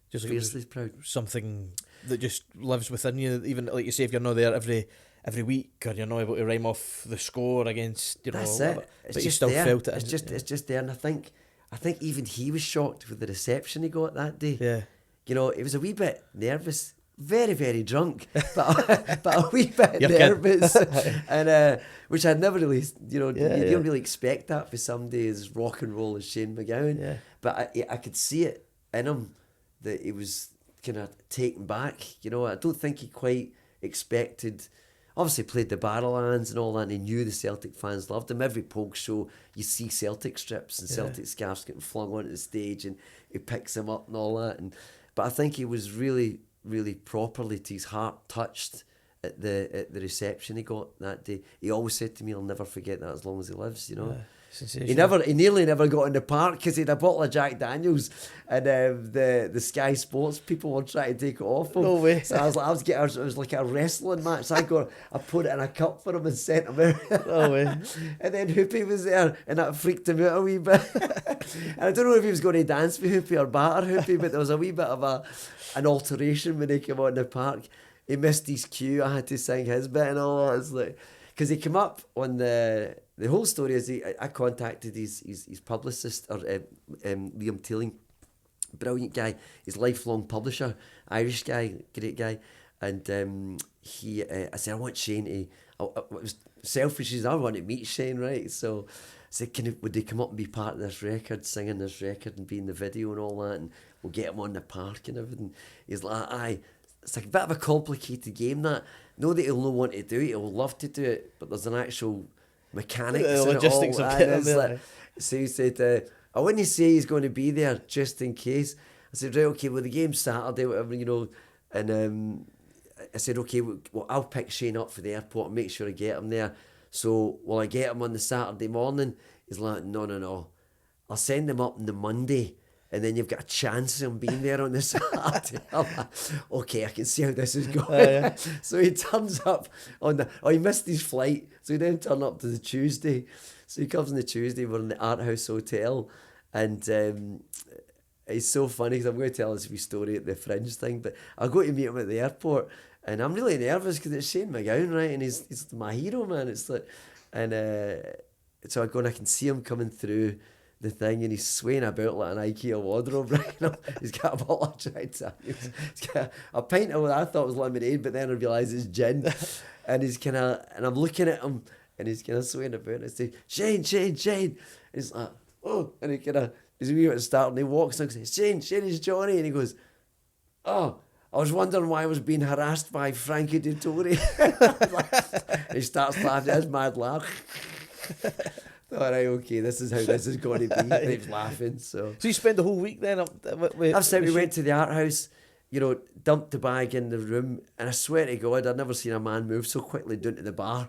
Just like fiercely proud. Something that just lives within you, even like you say, if you're not there every week, or you're not able to rhyme off the score against, That's it. But you still felt it. It's just there, and I think even he was shocked with the reception he got that day. Yeah. He was a wee bit nervous, very, very drunk, but a wee bit nervous, and which I'd never really, you don't really expect that for somebody as rock and roll as Shane MacGowan. Yeah. But I could see it in him that he was kind of taken back. I don't think he quite expected. Obviously played the Barrowlands and all that, and he knew the Celtic fans loved him. Every Pogues show, you see Celtic strips and Celtic scarves getting flung onto the stage, and he picks them up and all that. But I think he was really, really properly, to his heart, touched at the reception he got that day. He always said to me, "I'll never forget that as long as he lives." He nearly never got in the park because he had a bottle of Jack Daniels, and the Sky Sports people were trying to take it off him. No way. So it was like a wrestling match. So I put it in a cup for him and sent him out. No way. And then Hoopy was there, and that freaked him out a wee bit. And I don't know if he was going to dance with Hoopy or batter Hoopy, but there was a wee bit of an alteration when he came on the park. He missed his cue. I had to sing his bit and all that. It's like, because he came up on the whole story is I contacted his publicist, or Liam Teeling, brilliant guy, his lifelong publisher, Irish guy, great guy, and I said, I want Shane to, it was selfish, I want to meet Shane, right? So I said, would they come up and be part of this record, singing this record and be in the video and all that, and we'll get him on the park and everything. He's like, aye. It's like a bit of a complicated game, that. Know that he'll not want to do it, he'll love to do it, but there's an actual mechanics the and logistics it all, of getting there. like, so he said, I wouldn't say he's going to be there just in case. I said, right, okay, well, the game's Saturday, whatever, and I said, okay, well, I'll pick Shane up for the airport and make sure I get him there. So will I get him on the Saturday morning? He's like, no, I'll send him up on the Monday, and then you've got a chance of him being there on the Saturday. I'm like, okay, I can see how this is going. So he turns up he missed his flight, so he then turned up to the Tuesday. So he comes on the Tuesday, we're in the Art House Hotel, and it's so funny, because I'm going to tell this wee story at the Fringe thing, but I go to meet him at the airport, and I'm really nervous because it's Shane MacGowan, right, and he's my hero, man. It's like, and so I go and I can see him coming through the thing, and he's swaying about like an IKEA wardrobe, right? He's got a bottle of Jack Daniels. He's got a pint of what I thought was lemonade, but then I realised it's gin. And he's kind of, and I'm looking at him, and he's kind of swaying about, and I say, Shane. And he's like, oh, and he kind of, he's a wee bit at the start, and he walks and says, Shane, it's Johnny. And he goes, oh, I was wondering why I was being harassed by Frankie Dettori. He starts laughing, his mad laugh. All right, okay, this is how this is going to be. And he was laughing. So you spent the whole week then? We went to the art house, dumped the bag in the room, and I swear to God, I'd never seen a man move so quickly down to the bar.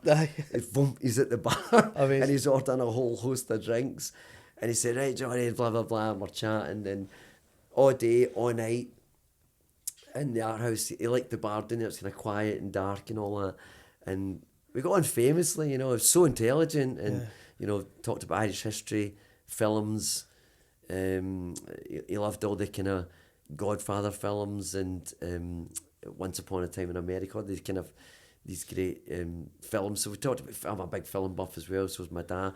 He's at the bar, and he's ordering a whole host of drinks. And he said, right, Johnny, blah, blah, blah, and we're chatting, and all day, all night, in the art house. He liked the bar, didn't he? It was kind of quiet and dark and all that. And we got on famously, he was so intelligent, and talked about Irish history, films. He loved all the kind of Godfather films, and Once Upon a Time in America, these great films. So we talked about, I'm a big film buff as well, so was my dad.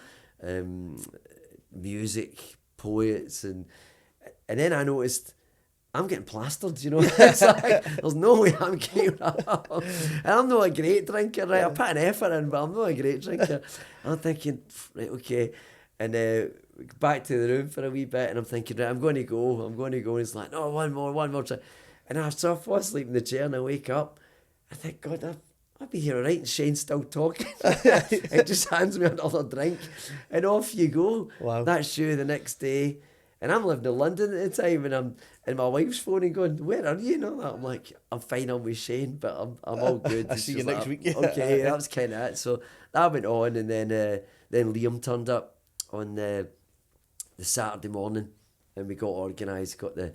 Music, poets, and then I noticed I'm getting plastered, It's like, there's no way I'm keeping up. And I'm not a great drinker, right? I put an effort in, but I'm not a great drinker. I'm thinking, right, okay. And back to the room for a wee bit, and I'm thinking, right, I'm going to go. And he's like, no, one more. And I fall asleep in the chair, and I wake up. I think, God, I'll be here, all right, and Shane's still talking. It just hands me another drink, and off you go. Wow. That's you the next day. And I'm living in London at the time, and my wife's phoning going, where are you? And all that. I'm like, I'm fine, I'm with Shane, but I'm all good. I see you next week. Okay, that was kind of it. So that went on, and then Liam turned up on the Saturday morning, and we got organised, got the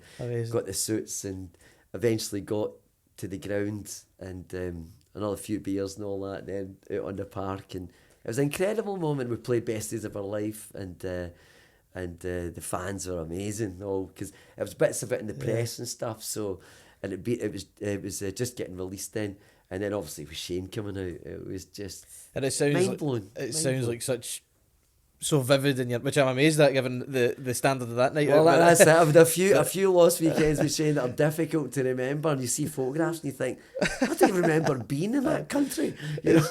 suits, and eventually got to the ground, and another few beers and all that, and then out on the park, and it was an incredible moment. We played Best Days of Our Life, and the fans were amazing, because it was bits of it in the press and stuff. So, and it was just getting released then, and then obviously with Shane coming out, it was just mind blowing. It sounds like so vivid, and which I'm amazed at given the standard of that night. Well, that's it. I've had a few lost weekends with Shane that are difficult to remember, and you see photographs and you think, I don't even remember being in that country. You know,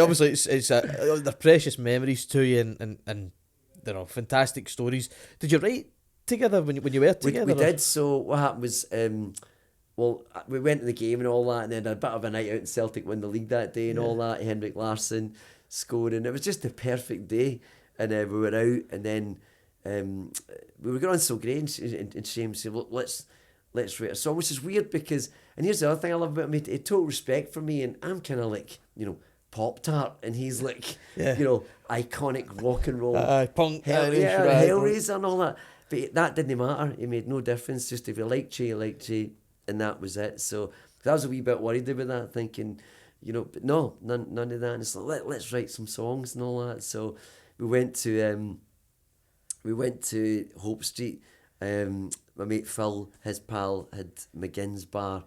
obviously it's they're precious memories to you, and you know, fantastic stories. Did you write together when you were together? We did. So what happened was, we went to the game and all that, and then a bit of a night out in Celtic, won the league that day and all that. Henrik Larsson scoring. It was just the perfect day, and we were out, and then we were going on so great, and Shane said, "Look, let's write a song," which is weird because, and here's the other thing I love about him: he had total respect for me, and I'm kind of like, you know, Pop-Tart, and he's like, you know, iconic rock and roll, punk, Hellraiser and all that. But that didn't matter. It made no difference. Just if you liked you, and that was it. So I was a wee bit worried about that, thinking, you know, but no, none of that. And it's like, let's write some songs and all that. So we went to Hope Street. My mate Phil, his pal, had McGinn's Bar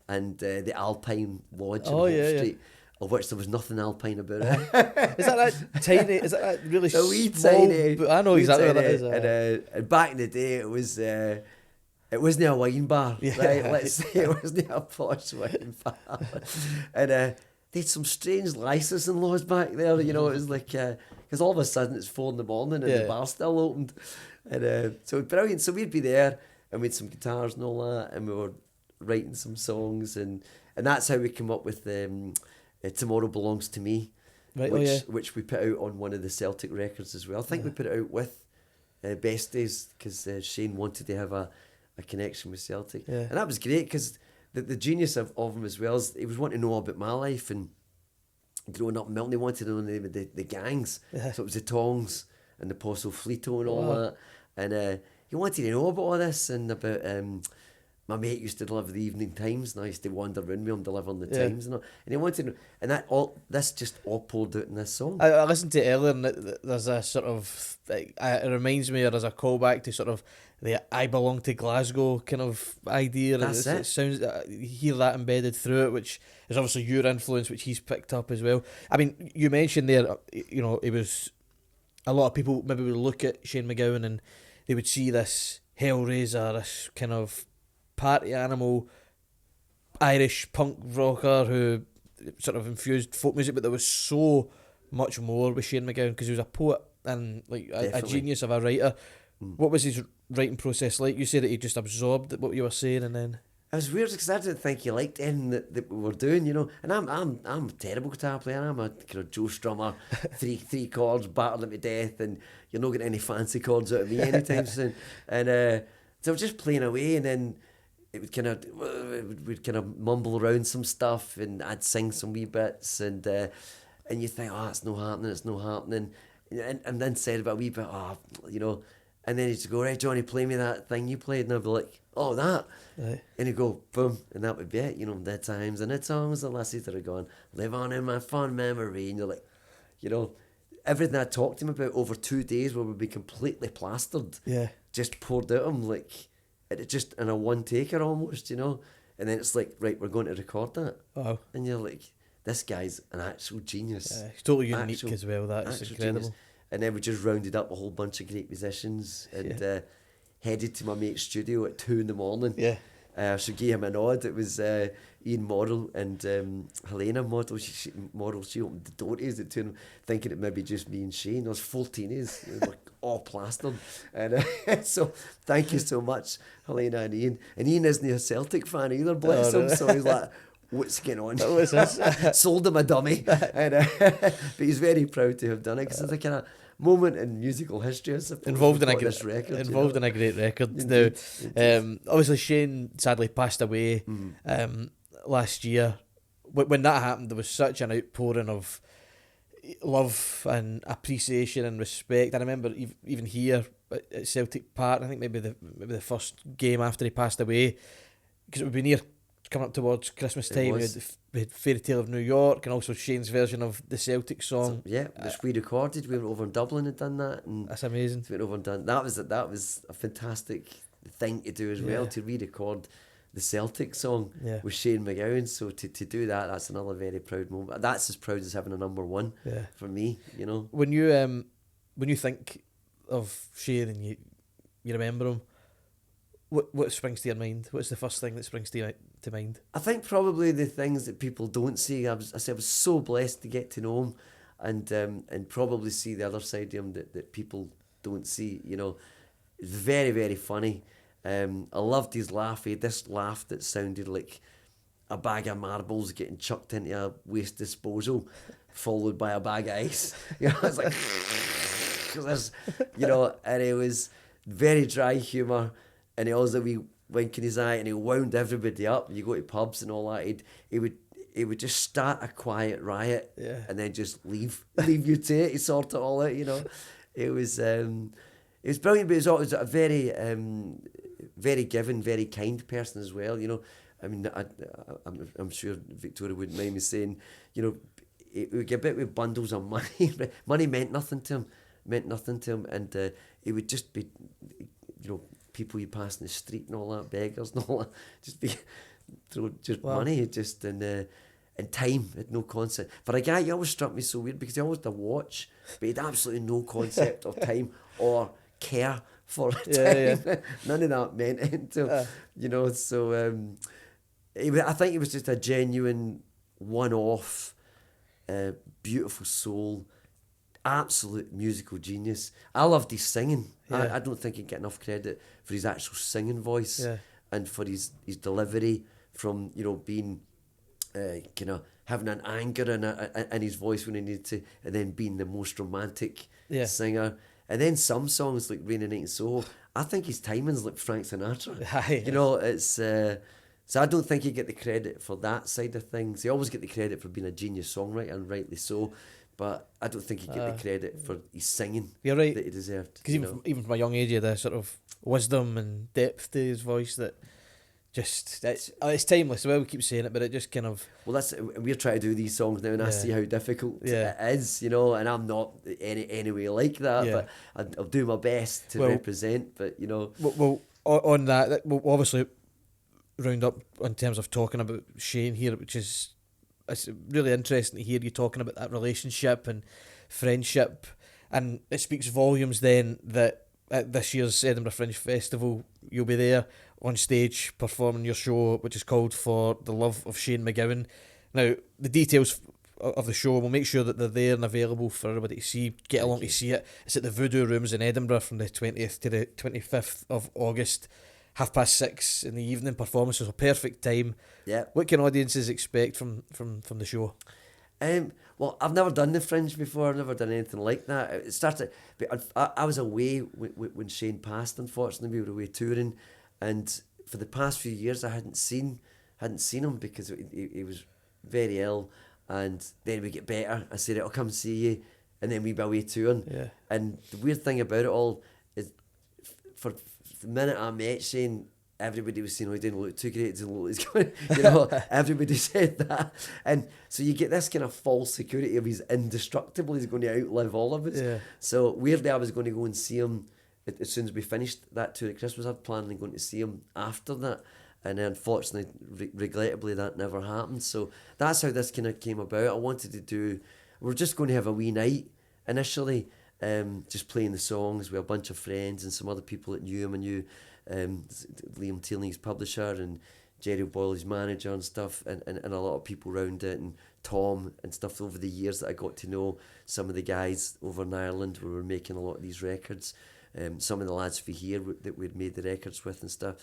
and the Alpine Lodge in Hope Street. Of which there was nothing alpine about it. Is that tiny? Is that really a wee small? Tiny? I know exactly what that is. And back in the day, it wasn't a wine bar, right? Let's say it wasn't a posh wine bar. And they had some strange licensing laws back there. You know, it was like because all of a sudden it's 4 a.m. and the bar's still opened, and so brilliant. So we'd be there, and we had some guitars and all that, and we were writing some songs, and that's how we came up with Tomorrow Belongs to Me, right, which we put out on one of the Celtic records as well. I think we put it out with Best Days because Shane wanted to have a connection with Celtic, and that was great because the genius of him as well is he was wanting to know all about my life and growing up in Milton. He wanted to know the gangs, so it was the Tongs and the Apostle Fleeto and all that, and he wanted to know about all this and about my mate used to deliver the Evening Times, and I used to wander around with him delivering the Times, and he wanted to know, and this just all poured out in this song. I listened to it earlier, and there's a sort of, it reminds me, or there's a callback to sort of the I belong to Glasgow kind of idea. That's it. It sounds, you hear that embedded through it, which is obviously your influence, which he's picked up as well. I mean, you mentioned there, you know, it was, a lot of people maybe would look at Shane MacGowan and they would see this Hellraiser, this kind of party animal Irish punk rocker who sort of infused folk music, but there was so much more with Shane MacGowan because he was a poet and like a genius of a writer. What was his writing process like? You said that he just absorbed what you were saying, and then it was weird because I didn't think he liked anything that we were doing, you know. And I'm a terrible guitar player. I'm a kind of Joe Strummer, three chords, battered at me death, and you're not getting any fancy chords out of me anytime soon. And so I was just playing away, and then we'd kind of mumble around some stuff, and I'd sing some wee bits, and you think, oh, it's not happening, and then said about a wee bit, oh, you know, and then he'd go, right, Johnny, play me that thing you played, and I'd be like, oh, that, right. And he'd go, boom, and that would be it, you know, the times and the songs, the lassies that are gone, live on in my fond memory, and you're like, you know, everything I talked to him about over 2 days where we'd be completely plastered, just poured out him, like, it just in a one taker almost, you know, and then it's like, right, we're going to record that. Wow. And you're like, this guy's an actual genius. He's totally unique as well. That's incredible. Genius. And then we just rounded up a whole bunch of great musicians and headed to my mate's studio at 2 a.m. Yeah. So gave him a nod. It was Ian Morrill and Helena Morrill. She opened the door to us at 2 a.m. thinking it maybe just me and Shane. There was 14 of us. We were all plastered. And so thank you so much, Helena and Ian. And Ian isn't a Celtic fan either, bless him. Really? So he's like, what's going on? What was this? Sold him a dummy. But he's very proud to have done it because it's a kind of moment in musical history, I suppose. Involved in a this record. Involved in a great record. Indeed, Now, obviously Shane sadly passed away last year. When that happened, there was such an outpouring of love and appreciation and respect. I remember even here at Celtic Park, I think maybe the first game after he passed away, because it would be near coming up towards Christmas time. We had Fairy Tale of New York and also Shane's version of the Celtic song. So, which we recorded. We were over in Dublin and done that. And that's amazing. Went over and done that. Was a fantastic thing to do as well, to re-record the Celtic song with Shane MacGowan. So to do that, that's another very proud moment. That's as proud as having a number one for me, you know. When you think of Shane and you remember him, what springs to your mind? What's the first thing that springs to mind? I think probably the things that people don't see. I was so blessed to get to know him, and probably see the other side of him that people don't see. You know, it's very, very funny. I loved his laugh. He had this laugh that sounded like a bag of marbles getting chucked into a waste disposal, followed by a bag of ice. You know, it's like, you know, and it was very dry humour, and he always be winking his eye, and he wound everybody up. You go to pubs and all that, he would just start a quiet riot, and then just leave you to it. He sorted it all out, you know. It was brilliant, but he was always a very very giving, very kind person as well, you know. I mean, I'm sure Victoria wouldn't mind me saying, you know, it would get a bit with bundles of money. Money meant nothing to him, and it would just be, you know, people you pass in the street and all that, beggars and all that, just be throw just money, just and time, had no concept. For a guy, he always struck me so weird because he always had a watch, but he had absolutely no concept of time or care for time. None of that meant it to him, you know. So I think he was just a genuine one-off, beautiful soul, absolute musical genius. I loved his singing. I don't think he'd get enough credit for his actual singing voice and for his delivery, from, you know, being kind of having an anger in his voice when he needed to, and then being the most romantic singer. And then some songs like Rainy Night in Soho, I think his timing's like Frank Sinatra. You know, it's so I don't think he get the credit for that side of things. He always get the credit for being a genius songwriter, and rightly so. But I don't think he get the credit for his singing. You're right, that he deserved. Because even from a young age, he had a sort of wisdom and depth to his voice that just it's timeless. Well, we keep saying it, but it just kind of we're trying to do these songs now, and I see how difficult it is, you know. And I'm not any way like that, but I'll do my best to represent. But you know, well, on that, we'll obviously round up in terms of talking about Shane here, which is, it's really interesting to hear you talking about that relationship and friendship, and it speaks volumes then that at this year's Edinburgh Fringe Festival you'll be there on stage performing your show, which is called For the Love of Shane MacGowan. Now, the details of the show, we'll make sure that they're there and available for everybody to see. Get along to see it. It's at the Voodoo Rooms in Edinburgh from the 20th to the 25th of August. 6:30 in the evening performances, a perfect time. Yeah. What can audiences expect from the show? Well, I've never done the Fringe before. I've never done anything like that. It started, but I was away when Shane passed. Unfortunately, we were away touring, and for the past few years, I hadn't seen him because he was very ill. And then we get better. I said, I'll come see you, and then we'd be away touring. Yeah. And the weird thing about it all is, for the minute I met Shane, everybody was saying, "Oh, he didn't look too great, didn't look as good." You know, everybody said that, and so you get this kind of false security of he's indestructible. He's going to outlive all of us. Yeah. So weirdly, I was going to go and see him as soon as we finished that tour at Christmas. I'd planned on going to see him after that, and unfortunately, regrettably, that never happened. So that's how this kind of came about. I wanted to do. We're just going to have a wee night initially, just playing the songs with a bunch of friends and some other people that knew him and knew. Liam Tierney's publisher and Jerry Boyle, his manager and stuff, and a lot of people around it, and Tom and stuff over the years that I got to know. Some of the guys over in Ireland who were making a lot of these records, some of the lads for here that we'd made the records with and stuff.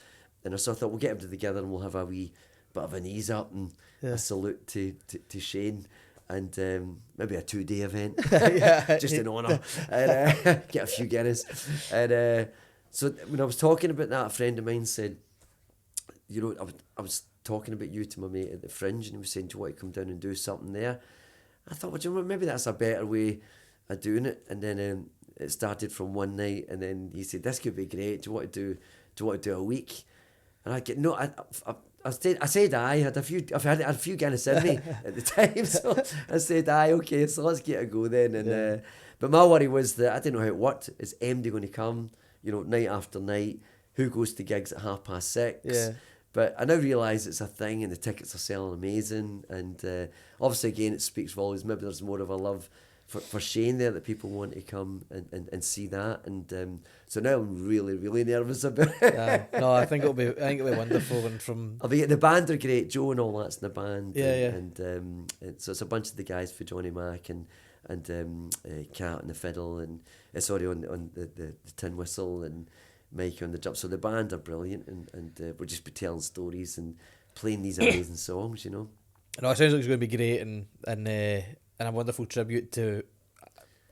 And so I thought we'll get them together and we'll have a wee bit of an ease up and a salute to Shane. And maybe a 2-day event, just in honour, and get a few Guinness. And so when I was talking about that, a friend of mine said, you know, I was talking about you to my mate at the Fringe, and he was saying, do you want to come down and do something there? I thought, well, do you know what, maybe that's a better way of doing it. And then it started from one night, and then he said, this could be great. Do you want to do a week? And I get no, I said aye. I've had a few Guinness in me at the time, so I said aye. Okay, so let's get a go then. And but my worry was that I didn't know how it worked. Is MD going to come? You know, night after night. Who goes to gigs at 6:30? Yeah. But I now realise it's a thing, and the tickets are selling amazing. And obviously, again, it speaks volumes. Maybe there's more of a love for Shane there, that people want to come and see that. And so now I'm really, really nervous about it. No, I think it'll be wonderful. And from the band are great. Joe and all that's in the band. Yeah. And so it's a bunch of the guys for Johnny Mac and Cat on the fiddle, and sorry, on the tin whistle, and Mike on the drum. So the band are brilliant, and we'll just be telling stories and playing these amazing songs, you know. No, it sounds like it's going to be great, and a wonderful tribute to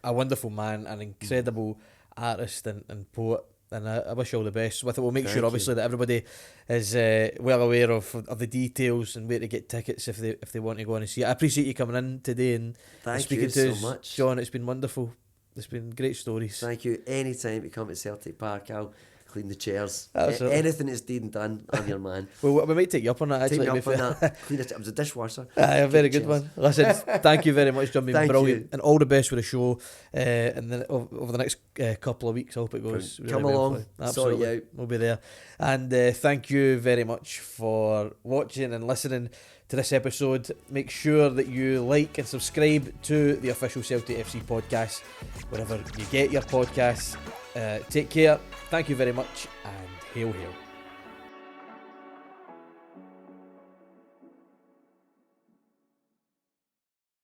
a wonderful man, an incredible artist and poet. And I wish you all the best with it. We'll make sure, obviously, that everybody is well aware of the details and where to get tickets if they want to go on and see it. I appreciate you coming in today and speaking to us, much, John. It's been wonderful. It's been great stories. Thank you. Anytime you come to Celtic Park, I'll clean the chairs. Anything that's deed and done, I'm your man. Well, we might take you up on that, actually. Take me up on that. Clean it. I was a dishwasher. A very good one. Listen, thank you very much, John. Been brilliant. You. And all the best with the show. And then over the next couple of weeks, I hope it goes really come well along. Absolutely. Sort you out. We'll be there. And thank you very much for watching and listening to this episode. Make sure that you like and subscribe to the official Celtic FC podcast wherever you get your podcasts. Take care. Thank you very much, and hail, hail.